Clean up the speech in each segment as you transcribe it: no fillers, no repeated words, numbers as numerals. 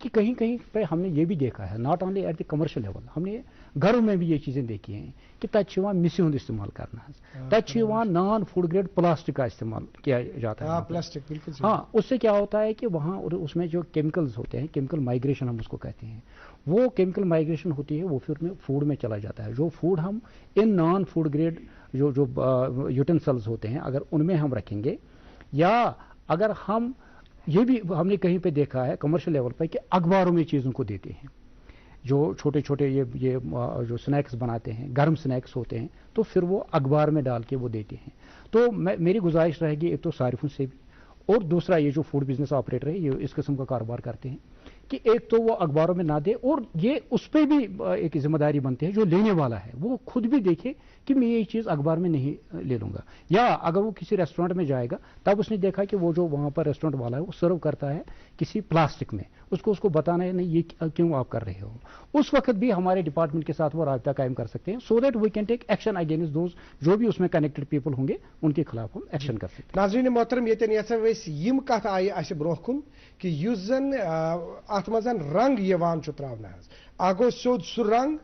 کہ کہیں کہیں پہ ہم نے یہ بھی دیکھا ہے, not only at the commercial level, ہم نے گھروں میں بھی یہ چیزیں دیکھی ہیں کہ تت مسی ہند استعمال کرنا, تت نان فوڈ گریڈ پلاسٹک کا استعمال کیا جاتا ہے. پلاسٹک بالکل. ہاں, اس سے کیا ہوتا ہے کہ وہاں اس میں جو کیمیکلز ہوتے ہیں, کیمیکل مائگریشن ہم اس کو کہتے ہیں, وہ کیمیکل مائگریشن ہوتی ہے, وہ پھر فوڈ میں چلا جاتا ہے. جو فوڈ ہم ان نان فوڈ گریڈ جو یوٹینسلز ہوتے ہیں اگر ان میں ہم رکھیں گے, یا اگر ہم یہ بھی ہم نے کہیں پہ دیکھا ہے کمرشل لیول پہ کہ اخباروں میں چیزوں کو دیتے ہیں, جو چھوٹے چھوٹے یہ جو سنیکس بناتے ہیں, گرم سنیکس ہوتے ہیں, تو پھر وہ اخبار میں ڈال کے وہ دیتے ہیں. تو میری گزارش رہے گی ایک تو صارفین سے بھی, اور دوسرا یہ جو فوڈ بزنس آپریٹر ہے یہ اس قسم کا کاروبار کرتے ہیں کہ ایک تو وہ اخباروں میں نہ دے, اور یہ اس پہ بھی ایک ذمہ داری بنتی ہے جو لینے والا ہے وہ خود بھی دیکھے کہ میں یہ چیز اخبار میں نہیں لے لوں گا. یا اگر وہ کسی ریسٹورینٹ میں جائے گا تب اس نے دیکھا کہ وہ جو وہاں پر ریسٹورینٹ والا ہے وہ سرو کرتا ہے کسی پلاسٹک میں, اس کو بتانا ہے نہیں یہ کیوں آپ کر رہے ہو. اس وقت بھی ہمارے ڈپارٹمنٹ کے ساتھ وہ رابطہ قائم کر سکتے ہیں, so that we can take action against those جو بھی اس میں کنیکٹڈ پیپل ہوں گے ان کے خلاف ہم ایکشن کر سکتے ہیں. ناظرین محترم, یتن یم کت آئی اس برو کن کہ یس زن ات مزن رنگ یوان چھ تراونہ, اگو سیود سہ رنگ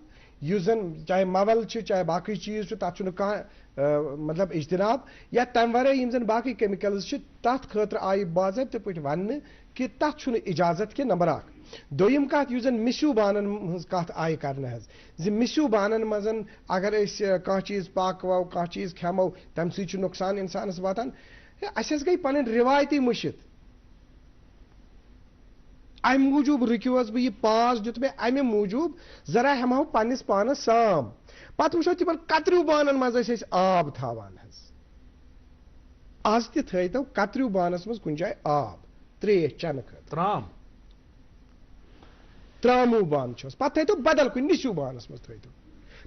یس زن چاہے مول چاہے باقی چیز تک مطلب اجتناب, یا تمہ ورائے یم زن باقی کیمیکلز تت خاطر آئی باضابطہ پہ ون کہ تت اجازت کی نمبر 1. دویم کت یس زن مسیو بانن ہز کت آئی کرنے مسیو بانن مزن اگر کھانا چیز پاکو کھانا چیز کھمو تمہ سی نقصان انسانس واتان, اس گئی پن روایتی مشت. ام موجوب رکیو بہ یہ پاس دیت مے امہ موجوب ذرا ہمو پنس پانس سام, پتہ وچھو تمن کتریو بانن مز آب تھاوان آز تہ تھو کتریو بانس مز کن جائے آب تریش چنہ خاطر, ترامو بان چھس پتہ تھو بدل کن نسیو بانس مز تھو,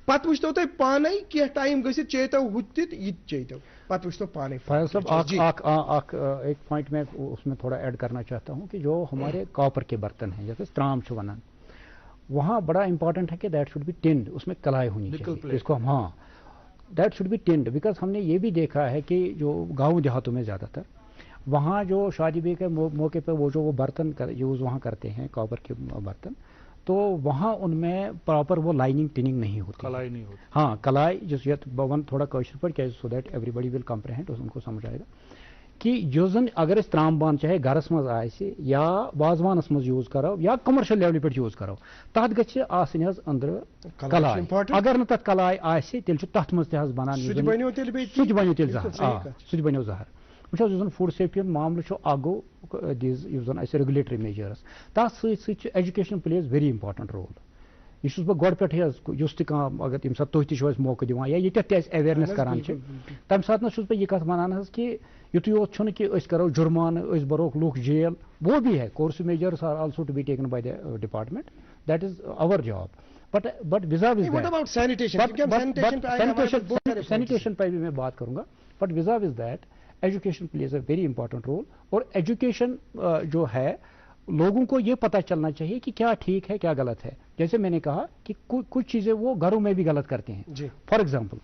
پتہ وچھتو تہ پانے کی ٹائم گھت چیتو ہت یہ چیتو, پتہ وچھتو پانے. فیاض صاحب ایک پوائنٹ میں اس میں تھوڑا ایڈ کرنا چاہتا ہوں کہ جو ہمارے کاپر کے برتن ہیں جیسے ترام چھ ونان, وہاں بڑا امپورٹنٹ ہے کہ دیٹ شوڈ بی ٹنڈ, اس میں کلائی ہونی چاہیے اس کو, ہاں that should be tuned, because ہم نے یہ بھی دیکھا ہے کہ جو گاؤں دیہاتوں میں زیادہ تر وہاں جو شادی بیاہ کے موقع پہ وہ برتن یوز وہاں کرتے ہیں کاپر کے برتن, تو وہاں ان میں پراپر وہ لائننگ ٹننگ نہیں ہوتی, کلائی نہیں ہوتی. ہاں کلائی جس ون تھوڑا کوشش پر کیا so that everybody will comprehend, ان کو سمجھ آئے گا کہ جو زن اگر اس ترام بان چاہے گھرس مز آسہ یا وازوانس مز یوز کرو یا کمرشل لیولہ پہ یوز کرو تر گھِ آسن اندر کلائی, اگر نہ تت کلائی آسہ تیل تت مز تہ بنان سہ بنو تیل زہر, سہ بنو زہر. وچھو یس زن فوڈ سیفٹی معاملہ اگو دیز یس زن اس ریگولیٹری میجرس, تر ست education plays very important role. یہ بہ گۄڈٕ پٮ۪ٹھٕے یُس تہِ کانٛہہ اگر تمہِ ساتہٕ تُہۍ تہِ چھِو اَسہِ موقعہٕ دِوان یا ییٚتٮ۪تھ تہِ اَسہِ ایویرنیس کران چھِ تَمہِ ساتہٕ چھُس بہٕ یہِ کَتھ وَنان حظ کہِ یُتُے یوت چھُنہٕ کہِ أسۍ کَرو جُرمانہٕ أسۍ بَروکھ لُکھ جیل, وہ بھی ہے course measures are also to be taken by the department, that is our job. But vis-a-vis sanitation پہ بھی میں بات کروں گا, but vis-a-vis that education plays a very important role. اور ایجوکیشن جو ہے لوگوں کو یہ پتہ چلنا چاہیے کہ کیا ٹھیک ہے کیا غلط ہے. جیسے میں نے کہا کہ کچھ چیزیں وہ گھروں میں بھی غلط کرتے ہیں. For example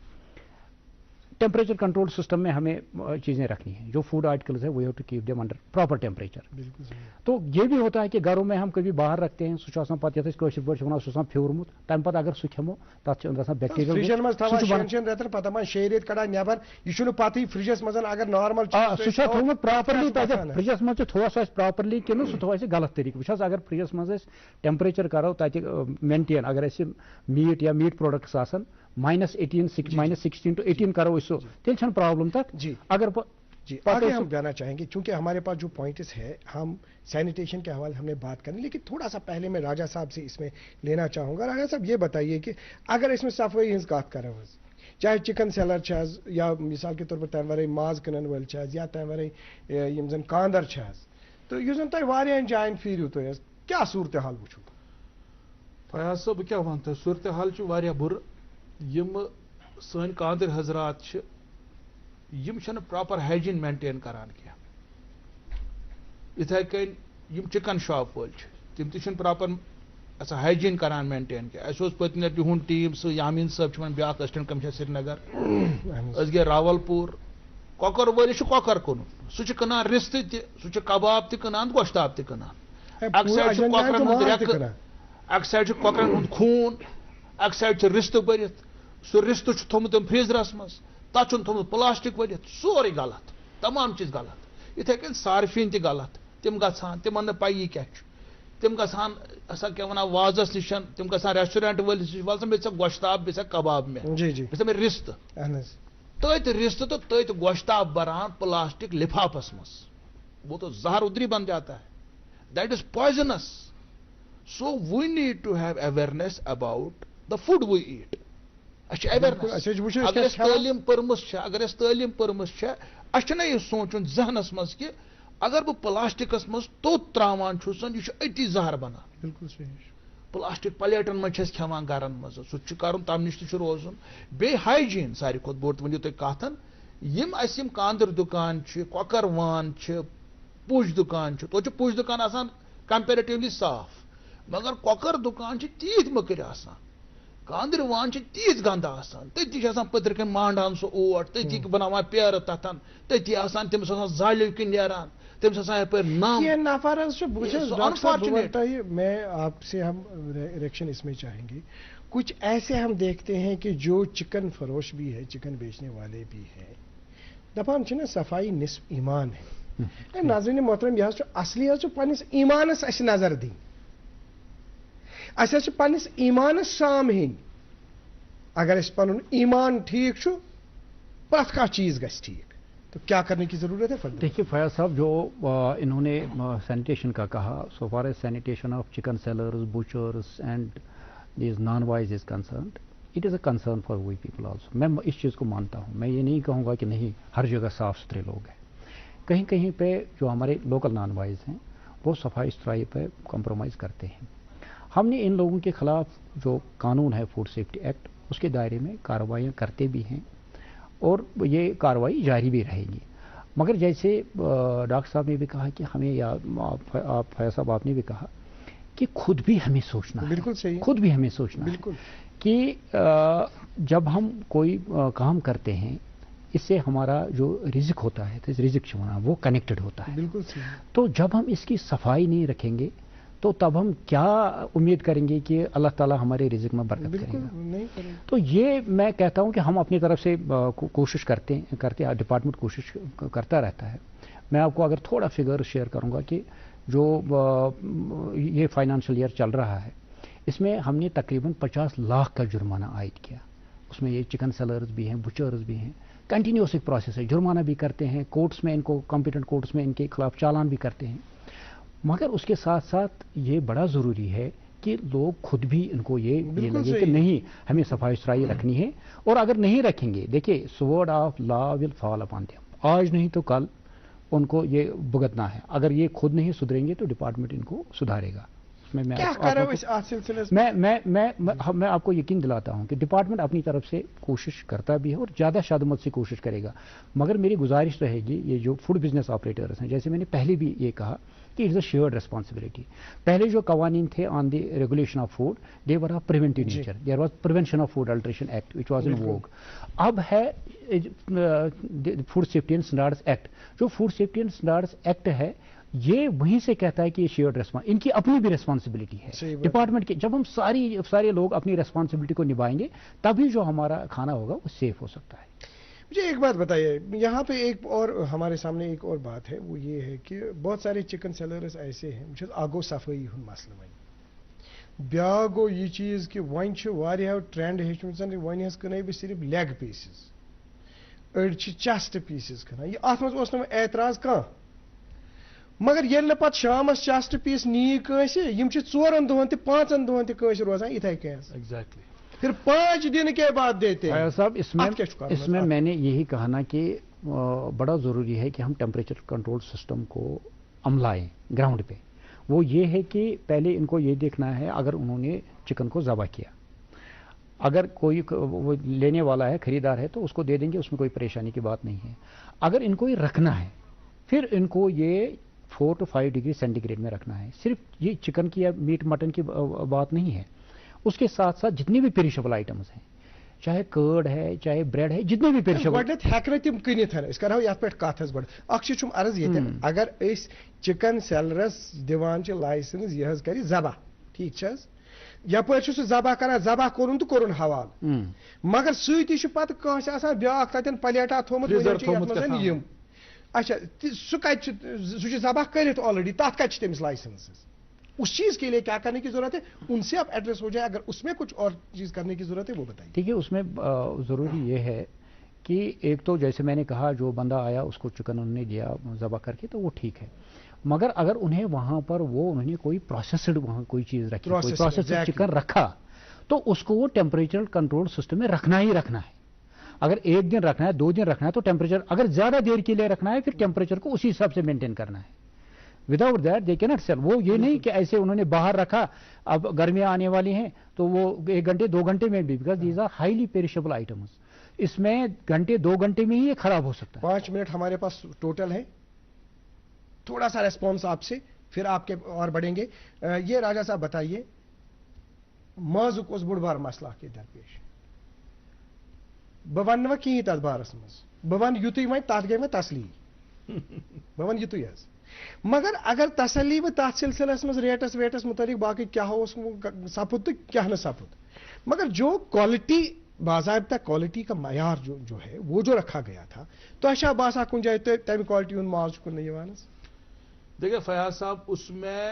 temperature control system میں ہمیں چیزیں رکھنی ہیں, جو فوڈ آرٹیکلز ہیں we have to keep them under proper temperature. تو یہ بھی ہوتا ہے کہ گھروں میں ہم کبھی باہر رکھتے ہیں, سہ پتہ یتھ کٲشِر پٲٹھۍ چھِ وَنان سُہ پھیوٗرمُت, تمہِ پتہٕ اگر سُہ کھٮ۪مو تتھ چھِ أنٛدرٕ آسان بیکٹیریل پتہ ما 6 رٮ۪تھ کڑان نٮ۪بر, یہ چھُنہٕ پتہٕ فرجس منٛز اگر نارمل سُہ چھا تھوٚومُت پراپرلی تتہِ فرجس منٛز چھُ تھوٚو سُہ اَسہِ پراپرلی کِنہٕ سُہ تھوٚو اَسہِ غلط طریقہٕ. وٕچھ حظ اگر فرجس منٛز أسۍ ٹیمپریچر کرو تتہِ مینٹین, اگر اَسہِ میٖٹ یا میٖٹ پروڈکٹس آسان -16 to 18 کرو اس تیل چھن پرابلم تک. جی اگر آگے ہم جانا چاہیں گے چونکہ ہمارے پاس جو پوائنٹس ہے ہم سینیٹیشن کے حوالے ہم نے بات کرنی, لیکن تھوڑا سا پہلے میں راجہ صاحب سے اس میں لینا چاہوں گا. راجہ صاحب یہ بتائیے کہ اگر اس میں صفائی ہز کات کرو چاہے چکن سیلر یا مثال کے طور پر تمہ ورٲے ماز کٕنن وٲلۍ یا تمہ ورٲے یِم زن کاندر تو یُس زن تۄہہِ واریاہن جاین پھیٖرِو تُہۍ حظ کیٛاہ صوٗرتِحال وٕچھو؟ فیاض صٲب بہٕ کیٛاہ وَنہٕ تۄہہِ, صوٗرتِحال چھُ واریاہ بُرٕ. یِم سٲنۍ کاندٕر حضرات چھِ یِم چھِنہٕ پراپر ہایجیٖن مینٹین کران کینٛہہ. یِتھے کٔنۍ یِم چِکن شاپ وٲلۍ چھِ تِم تہِ چھِنہٕ پراپر ہایجیٖن کران مینٹین کینٛہہ. اَسہِ اوس پٔتمہِ لٹہِ تِہُنٛد ٹیٖم سُہ یامین صٲب چھُ وۄنۍ بیٛاکھ اسسٹنٹ کمشنر سرینگر, أسۍ گٔے راول پوٗر. کۄکر وٲلِس چھُ کۄکر کٕنُن, سُہ چھُ کٕنان رِستہٕ تہِ, سُہ چھُ کباب تہِ کٕنان گۄشتاب تہِ کٕنان. اک سائڈ کۄکرن ہُنٛد ریکہٕ اک سائڈ کۄکرن ہُنٛد خوٗن اک سائڈ رِستہٕ بٔرِتھ سُہ رِستہٕ چھُ تھوٚمُت تٔمۍ فریزرس منٛز تتھ چھُنہٕ تھوٚمُت پلاسٹِک ؤلِتھ سورُے غلط تمام چیٖز غلط یِتھے کٔنۍ صارفیٖن تہِ غلط تِم گژھان تِمن نہٕ پَیی کیٛاہ چھُ تِم گژھان ہسا کیٛاہ وَنان وازس نِش تِم گژھان ریسٹورنٹ وٲلِس نِش وَل سا مےٚ ژےٚ گۄشتاب بیٚیہِ ژےٚ کباب مےٚ مےٚ رِستہٕ تٔتھۍ رِستہٕ تہٕ تٔتھۍ گۄشتاب بَران پلاسٹِک لِفافس منٛز وہ تو زہر ادھر ہی بن جاتا ہے that is poisonous so we need to have awareness about the food we eat awareness اگر اس تعلیم پٔرمٕژ چھےٚ اگر اس تعلیم پٔرمٕژ چھےٚ اَسہِ چھُنہ یہِ سونٛچُن ذہنس منٛز کہِ اگر بہٕ پلاسٹِکس منٛز توٚت تراوان چھُسن یہِ چھُ أتی زہر بنان بالکل صحیح پلاسٹِک پلیٹن منٛز چھِ أسۍ کھٮ۪وان گرن منٛز سُہ تہِ چھُ کرُن تمہِ نِش تہِ چھُ روزُن بیٚیہِ ہایجیٖن ساروی کھۄتہٕ بوٚڑ ؤنِو تُہۍ کتھن یِم اَسہِ یِم کاندر دُکان چھِ کۄکر وان چھِ پُش دُکان چھُ توتہِ چھُ پُش دُکان آسان کمپیریٹِولی صاف مگر کۄکر دُکان چھِ تیٖتۍ مٔکٕرۍ آسان کاندر وان چھِ تیٖژ گنٛدٕ آسان تٔتی چھِ آسان پٔترِ کِنۍ مانڈان سُہ اوٹ تٔتی بناوان پیرٕ تتھن تٔتی آسان تٔمِس آسان زالیو کِنۍ نیران تٔمِس آسان یپٲرۍ میں آپ سے ہم ریئیکشن اس میں چاہیں گے کچھ ایسے ہم دیکھتے ہیں کہ جو چکن فروش بھی ہے چکن بیچنے والے بھی ہیں دپان چھِ نا صفائی نصف ایمان ہے ناظرین محترم یہ اصلی پنس ایمانس اس نظر دیں اس پنس ایمانس شام ہین اگر اس پن ایمان ٹھیک چھُ پرٛٮ۪تھ کانٛہہ چیز گژھِ ٹھیک تو کیا کرنے کی ضرورت ہے؟ دیکھیے فیاض صاحب جو انہوں نے سینیٹیشن کا کہا so far as sanitation of chicken sellers butchers and these non wise is concerned it is a concern for we people also میں اس چیز کو مانتا ہوں میں یہ نہیں کہوں گا کہ نہیں ہر جگہ صاف ستھرے لوگ ہیں کہیں کہیں پہ جو ہمارے لوکل نان وائز ہیں وہ صفائی ستھرائی پہ کمپرومائز کرتے ہیں ہم نے ان لوگوں کے خلاف جو قانون ہے فوڈ سیفٹی ایکٹ اس کے دائرے میں کارروائیاں کرتے بھی ہیں اور یہ کارروائی جاری بھی رہے گی مگر جیسے ڈاکٹر صاحب نے بھی کہا کہ ہمیں یا آپ فیاض صاحب آپ نے بھی کہا کہ خود بھی ہمیں سوچنا ہے بالکل صحیح خود بھی ہمیں سوچنا بالکل کہ جب ہم کوئی کام کرتے ہیں اس سے ہمارا جو رزق ہوتا ہے رزق وہ کنیکٹڈ ہوتا ہے بالکل صحیح تو جب ہم اس کی صفائی نہیں رکھیں گے تو تب ہم کیا امید کریں گے کہ اللہ تعالیٰ ہمارے رزق میں برکت کرے گا تو یہ میں کہتا ہوں کہ ہم اپنی طرف سے کوشش کرتے ہیں ڈپارٹمنٹ کوشش کرتا رہتا ہے میں آپ کو اگر تھوڑا فگر شیئر کروں گا کہ جو یہ فائنانشیل ایئر چل رہا ہے اس میں ہم نے تقریباً 50 لاکھ کا جرمانہ عائد کیا اس میں یہ چکن سیلرز بھی ہیں بچرز بھی ہیں کنٹینیوس ایک پروسیس ہے جرمانہ بھی کرتے ہیں کورٹس میں ان کو کمپیٹنٹ کورٹس میں ان کے خلاف چالان بھی کرتے ہیں مگر اس کے ساتھ ساتھ یہ بڑا ضروری ہے کہ لوگ خود بھی ان کو یہ لگے کہ نہیں ہمیں صفائی ستھرائی رکھنی ہے اور اگر نہیں رکھیں گے دیکھیے sword of law will fall upon them آج نہیں تو کل ان کو یہ بھگتنا ہے اگر یہ خود نہیں سدھریں گے تو ڈپارٹمنٹ ان کو سدھارے گا میں آپ کو یقین دلاتا ہوں کہ ڈپارٹمنٹ اپنی طرف سے کوشش کرتا بھی ہے اور زیادہ شادمت سے کوشش کرے گا مگر میری گزارش رہے گی یہ جو فوڈ بزنس آپریٹرز ہیں جیسے میں نے پہلے بھی یہ کہا کہ اٹس اے شیئرڈ ریسپانسبلٹی پہلے جو قوانین تھے on the regulation of food they were of preventive nature there was prevention of food adulteration act which was in vogue اب ہے food safety and standards act جو food safety and standards act ہے یہ وہیں سے کہتا ہے کہ یہ شیئرڈ ریسپانس ان کی اپنی بھی ریسپانسبلٹی ہے ڈپارٹمنٹ کی جب ہم سارے لوگ اپنی ریسپانسبلٹی کو نبھائیں گے تبھی جو ہمارا کھانا ہوگا وہ سیف ہو سکتا ہے مجھے ایک بات بتائیے یہاں پہ ایک اور ہمارے سامنے ایک اور بات ہے وہ یہ ہے کہ بہت سارے چکن سیلرز ایسے ہیں مجھے آگو صفائی ہند مسئلہ ون بیا گو یہ چیز کہ ون ٹرینڈ ہیچمت ون کن بہ صرف لیگ پیسز اڑ چیسٹ پیسز کھانا یہ ات مز اعتراض کھانا مگر یل پتہ شامس چیسٹ پیس نی کنسہ یم 4 دہن تہ 5 دہن تہ کنسہ روزان اتھے ایگزیکٹلی پھر 5 دن کے بعد دیتے ہیں صاحب اس میں میں نے یہی کہا نا کہ بڑا ضروری ہے کہ ہم ٹیمپریچر کنٹرول سسٹم کو عملائیں گراؤنڈ پہ وہ یہ ہے کہ پہلے ان کو یہ دیکھنا ہے اگر انہوں نے چکن کو ذبح کیا اگر کوئی وہ لینے والا ہے خریدار ہے تو اس کو دے دیں گے اس میں کوئی پریشانی کی بات نہیں ہے اگر ان کو یہ رکھنا ہے پھر ان کو یہ 4 to 5 ڈگری سینٹی گریڈ میں رکھنا ہے صرف یہ چکن کی یا میٹ مٹن کی بات نہیں ہے اس کے ساتھ ساتھ جتنی بھی پیریشبل آئٹمز ہیں چاہے کرڈ ہے چاہے بریڈ ہے جتنے بھی پیرشیبل گۄڈنیتھ ہیٚکہِ نہٕ تِم کٕنِتھ أسۍ کرو یتھ پٮ۪ٹھ کتھ حظ گۄڈٕ اکھ چیٖز چھُم عرض ییٚتٮ۪ن اگر أسۍ چِکن سیلرس دِوان چھِ لایسنس یہِ حظ کرِ ذبح ٹھیٖک چھِ حظ یپٲرۍ چھُ سُہ ذبح کران ذبح کوٚرُن تہٕ کوٚرُن حوالہٕ مگر سۭتی چھُ پتہٕ کٲنٛسہِ آسان بیٛاکھ تتٮ۪ن پلیٹا تھوٚمُت یتھ منٛز یِم اچھا سُہ کتہِ چھُ سُہ چھُ ذبح کٔرِتھ آلریڈی تتھ کتہِ چھِ تٔمِس لائسنس اس چیز کے لیے کیا کرنے کی ضرورت ہے ان سے آپ ایڈریس ہو جائے اگر اس میں کچھ اور چیز کرنے کی ضرورت ہے وہ بتائیے ٹھیک ہے اس میں ضروری یہ ہے کہ ایک تو جیسے میں نے کہا جو بندہ آیا اس کو چکن انہوں نے دیا ذبح کر کے تو وہ ٹھیک ہے مگر اگر انہیں وہاں پر انہوں نے کوئی پروسیسڈ وہاں کوئی چیز رکھی کوئی پروسیسڈ چکن رکھا تو اس کو وہ ٹیمپریچر کنٹرول سسٹم میں رکھنا ہی رکھنا ہے اگر ایک دن رکھنا ہے 2 دن رکھنا ہے تو ٹیمپریچر اگر زیادہ دیر کے لیے رکھنا ہے پھر ٹیمپریچر کو اسی حساب سے مینٹین کرنا ہے without that they can't sell وہ یہ نہیں کہ ایسے انہوں نے باہر رکھا اب گرمیاں آنے والی ہیں تو وہ 1 گھنٹے 2 گھنٹے میں بھی because these are highly perishable items اس میں گھنٹے 2 گھنٹے میں ہی یہ خراب ہو سکتا ہے 5 منٹ ہمارے پاس ٹوٹل ہے تھوڑا سا ریسپانس آپ سے پھر آپ کے اور بڑھیں گے یہ راجا صاحب بتائیے مازُک اوس بوٚڑ بار مسئلہ کے درپیش بہٕ وَنہٕ نہٕ کِہیٖنۍ تَتھ بارس منٛز بہٕ وَنہٕ یُتُے وۄنۍ تَتھ گٔے مےٚ تسلی بہٕ وَنہٕ یُتُے حظ مگر اگر تسلی بہٕ تَتھ سلسلس منٛز ریٹس ویٹس متعلق باقٕے کیٛاہ اوس سپُد تہٕ کیٛاہ نہٕ سپُد مگر جو کوالٹی باضابطہ کوالٹی کا معیار جو ہے وہ جو رکھا گیا تھا تو چھا باسان کُنہِ جایہِ تَمہِ کوالٹی ہُنٛد ماز چھُ کُنہٕ یِوان حظ دیکھیے فیاض صاحب اس میں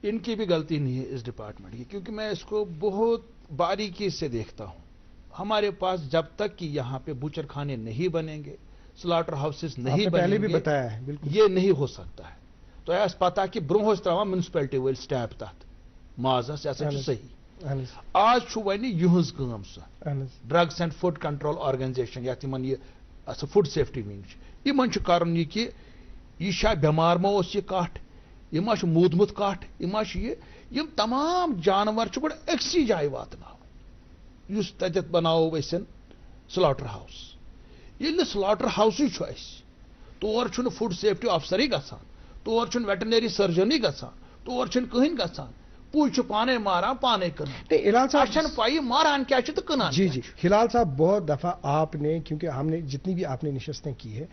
ان کی بھی غلطی نہیں ہے اس ڈپارٹمنٹ کی کیونکہ میں اس کو بہت باریکی سے دیکھتا ہوں ہمارے پاس جب تک کہ یہاں پہ بوچر خانے نہیں بنیں گے سلاٹر ہاؤسز نہیں بنیں پہلے بھی گے بتایا ہے بالکل یہ نہیں ہو سکتا ہے تو اس پتہ کہ برونٛہہ ٲسۍ تراوان میونسپلٹی وٲلۍ سٹیپ تتھ مازس یہ ہسا چھُ صحیح آج چھُ وۄنۍ یِہٕنٛز کٲم سۄ drugs and food control organization یتھ یِمن یہ فوڈ سیفٹی ونگ چھُ یِمن چھُ کرُن یہِ کہِ یہ چھا بیمار ما اوس یہ کٹھ یہ ما چھُ موٗدمُت کٹھ یہ ما چھُ یہ یِم تمام جانور چھُ گۄڈٕ أکسٕے جایہِ واتناوٕنۍ یُس تتٮ۪تھ بناوو أسۍ سلاٹر ہاؤس ییٚلہِ نہٕ سلاٹر ہاؤسٕے چھُ اَسہِ تور چھُنہٕ فوڈ سیفٹی افسرٕے گژھان تور چھُنہٕ ویٹنری سرجنٕے گژھان تور چھُنہٕ کٕہٕنۍ گژھان پُے چھُ پانے ماران پانے کٕنان ہلال صاحب چھنہٕ پایی ماران کیا چھُ تہٕ کٕنان جی جی ہلال صاحب بہت دفعہ آپ نے کیونکہ ہم نے جتنی بھی آپ نے نشستیں کی ہے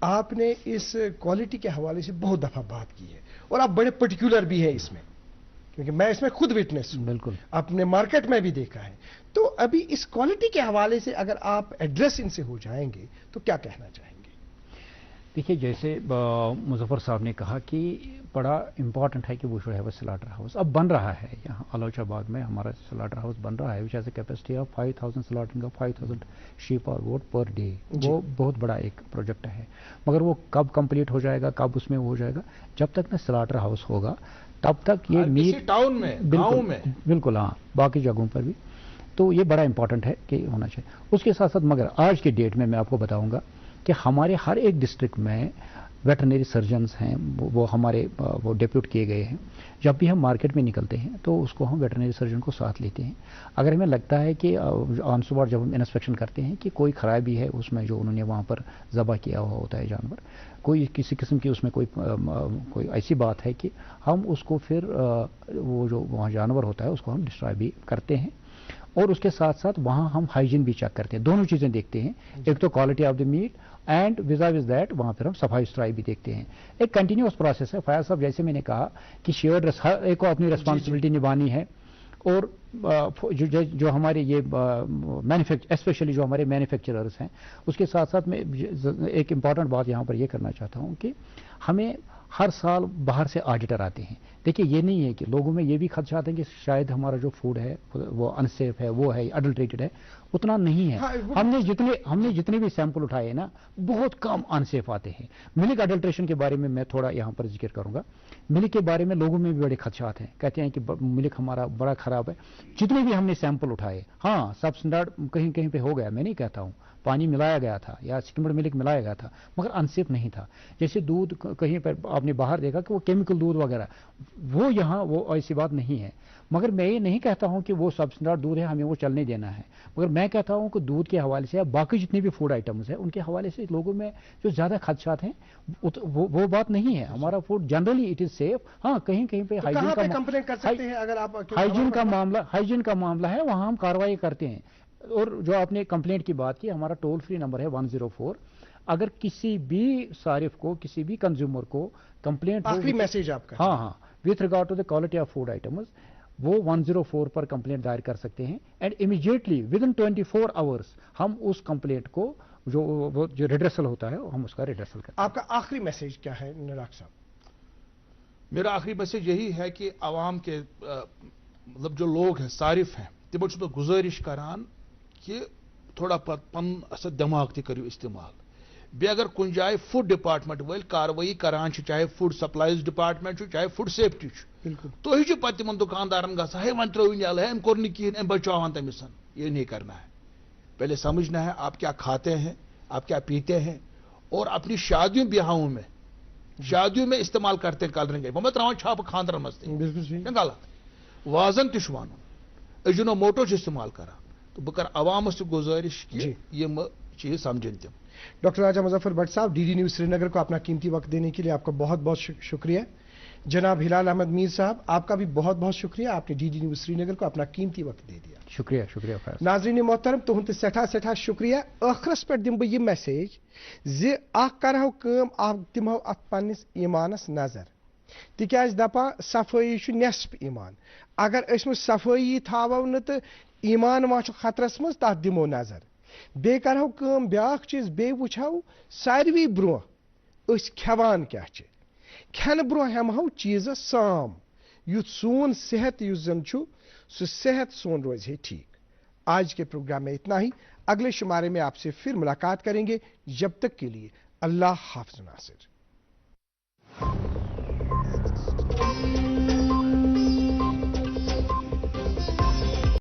آپ نے اس کوالٹی کے حوالے سے بہت دفعہ بات کی ہے اور آپ بڑے پرٹیکولر بھی ہیں اس میں کیونکہ میں اس میں خود وٹنس ہوں بالکل اپنے مارکیٹ میں بھی دیکھا ہے تو ابھی اس کوالٹی کے حوالے سے اگر آپ ایڈریس ان سے ہو جائیں گے تو کیا کہنا چاہیں گے دیکھیے جیسے مظفر صاحب نے کہا کہ بڑا امپورٹنٹ ہے کہ وہ should have a slaughter house اب بن رہا ہے یہاں آلوچ آباد میں ہمارا سلاٹر ہاؤس بن رہا ہے which has a capacity of 5000 slaughtering of 5000 sheep اور گوٹ پر ڈے وہ بہت بڑا ایک پروجیکٹ ہے مگر وہ کب کمپلیٹ ہو جائے گا کب اس میں ہو جائے گا جب تک نہ سلاٹر ہاؤس ہوگا تب تک یہ میٹ ٹاؤن میں گاؤں میں بالکل ہاں باقی جگہوں پر بھی تو یہ بڑا امپورٹنٹ ہے کہ ہونا چاہیے اس کے ساتھ ساتھ مگر آج کے ڈیٹ میں آپ کو بتاؤں گا کہ ہمارے ہر ایک ڈسٹرکٹ میں ویٹرنری سرجنز ہیں وہ ہمارے وہ ڈیپیوٹ کیے گئے ہیں جب بھی ہم مارکیٹ میں نکلتے ہیں تو اس کو ہم ویٹرنری سرجن کو ساتھ لیتے ہیں اگر ہمیں لگتا ہے کہ آن اسپاٹ جب ہم انسپیکشن کرتے ہیں کہ کوئی خرابی ہے اس میں جو انہوں نے وہاں پر ذبح کیا ہوا ہوتا ہے جانور کوئی کسی قسم کی اس میں کوئی ایسی بات ہے کہ ہم اس کو پھر وہ جو وہاں جانور ہوتا ہے اس کو ہم ڈسٹرائے بھی کرتے ہیں اور اس کے ساتھ ساتھ وہاں ہم ہائیجین بھی چیک کرتے ہیں دونوں چیزیں دیکھتے ہیں ایک تو quality of the meat and was that وہاں پھر ہم صفائی ستھرائی بھی دیکھتے ہیں ایک کنٹینیوس پروسیس ہے فیاض صاحب جیسے میں نے کہا کہ شیئرڈ ہر ایک کو اپنی ریسپانسبلٹی نبھانی ہے اور جو ہمارے یہ اسپیشلی جو ہمارے مینوفیکچررز ہیں اس کے ساتھ ساتھ میں ایک امپورٹنٹ بات یہاں پر یہ کرنا چاہتا ہوں کہ ہمیں ہر سال باہر سے آڈیٹر آتے ہیں دیکھیے یہ نہیں ہے کہ لوگوں میں یہ بھی خدشات ہیں کہ شاید ہمارا جو فوڈ ہے وہ انسیف ہے وہ ہے اڈلٹریٹڈ ہے اتنا نہیں ہے ہم نے جتنے بھی سیمپل اٹھائے ہیں نا بہت کم انسیف آتے ہیں ملک اڈلٹریشن کے بارے میں تھوڑا یہاں پر ذکر کروں گا ملک کے بارے میں لوگوں میں بھی بڑے خدشات ہیں کہتے ہیں کہ ملک ہمارا بڑا خراب ہے جتنے بھی ہم نے سیمپل اٹھائے ہاں سب اسٹینڈرڈ کہیں کہیں پہ ہو گیا میں نہیں کہتا ہوں پانی ملایا گیا تھا یا سکمڈ ملک ملایا گیا تھا مگر انسیف نہیں تھا جیسے دودھ کہیں پر آپ نے باہر دیکھا کہ وہ کیمیکل دودھ وغیرہ وہ یہاں وہ ایسی بات نہیں ہے مگر میں یہ نہیں کہتا ہوں کہ وہ سب اسٹینڈرڈ دودھ ہے ہمیں وہ چلنے دینا ہے مگر میں کہتا ہوں کہ دودھ کے حوالے سے باقی جتنے بھی فوڈ آئٹمز ہیں ان کے حوالے سے لوگوں میں جو زیادہ خدشات ہیں وہ بات نہیں ہے ہمارا food generally it is safe ہاں کہیں کہیں پہ ہائیجین کا معاملہ ہے وہاں ہم کارروائی کرتے ہیں اور جو آپ نے کمپلینٹ کی بات کی, ہمارا ٹول فری نمبر ہے 104. اگر کسی بھی صارف کو, کسی بھی کنزیومر کو کمپلینٹ ہو, آخری میسج آپ کا. ہاں ہاں, with regard to the quality of food items, وہ 104 پر کمپلینٹ دائر کر سکتے ہیں, and immediately within 24 hours ہم اس کمپلینٹ کو جو ریڈریسل ہوتا ہے ہم اس کا ریڈریسل کرتے ہیں. آپ کا آخری میسج کیا ہے نراق صاحب؟ میرا آخری میسج یہی ہے کہ عوام کے مطلب جو لوگ ہیں, صارف ہیں, تمو چھُس بہٕ گزٲرش کران کہ تھوڑا پن دماغ تہِ کٔرِو استعمال. بیٚیہِ اگر کُنہِ جایہِ فوڈ ڈپارٹمنٹ وٲلۍ کاروٲیی کران چھِ, چاہے فوڈ سپلائز ڈپارٹمنٹ چھُ, چاہے فوڈ سیفٹی چھُ, بالکل تُہۍ چھِو پتہٕ تِمن دُکاندارن گژھان, ہے وۄنۍ ترٛٲوِن یلہٕ, ہے أمۍ کوٚر نہٕ کِہیٖنۍ, أمۍ بچاوان تٔمِس. یہ نہیں کرنا ہے. پہلے سمجھنا ہے آپ کیا کھاتے ہیں, آپ کیا پیتے ہیں, اور اپنی شادیوں بیاہوں میں استعمال کرتے ہیں کلرنگ. وہ میں تراوان چھاپہٕ خاندرن منٛز تہِ, بالکل صحیح. چھُنہ غلط. وازن تہِ چھُ وَنُن, اجنو موٹو چھِ استعمال کران. تو بہٕ کرٕ عوامس تہِ گزٲرش کہ یِم چیز سمجھن تِم. ڈاکٹر راجہ مظفر بٹ صاحب, ڈی ڈی نیوز سری نگر کو اپنا قیمتی وقت دینے کے لیے آپ کا بہت بہت شکریہ. جناب ہلال احمد میر صاحب, آپ کا بھی بہت بہت شکریہ, آپ نے ڈی ڈی نیوز سری نگر کو اپنا قیمتی وقت دے دیا. شکریہ شکریہ فیض. ناظرین محترم, تہند سٹھا شکریہ. ٲخرس پہ دم بہ یہ میسیج زِ اکھ کرہو کٲم, اکھ دمہو ات پننس ایمانس نظر, تکیاز دپان صفٲیی چھُ نصف ایمان. اگر أسۍ صفٲیی تھاوو نہٕ تہٕ ایمان ما چھُ خطرس منٛز, تتھ دمو نظر. بیٚیہِ کرہو کٲم, بیاکھ چیٖز بیٚیہِ وٕچھو ساروی برونٛہہ أسۍ کھٮ۪وان کیاہ چھِ. کھٮ۪نہٕ برونٛہہ ہٮ۪مہو چیٖزس سام, یُتھ سون صحت یُس زن چھُ سُہ صحت سون روزِ ہے ٹھیک. آج کے پروگرام میں اتنا ہی. اگلے شمارے میں آپ سے پھر ملاقات کریں گے. جب تک کے لیے اللہ حافظ ناصر.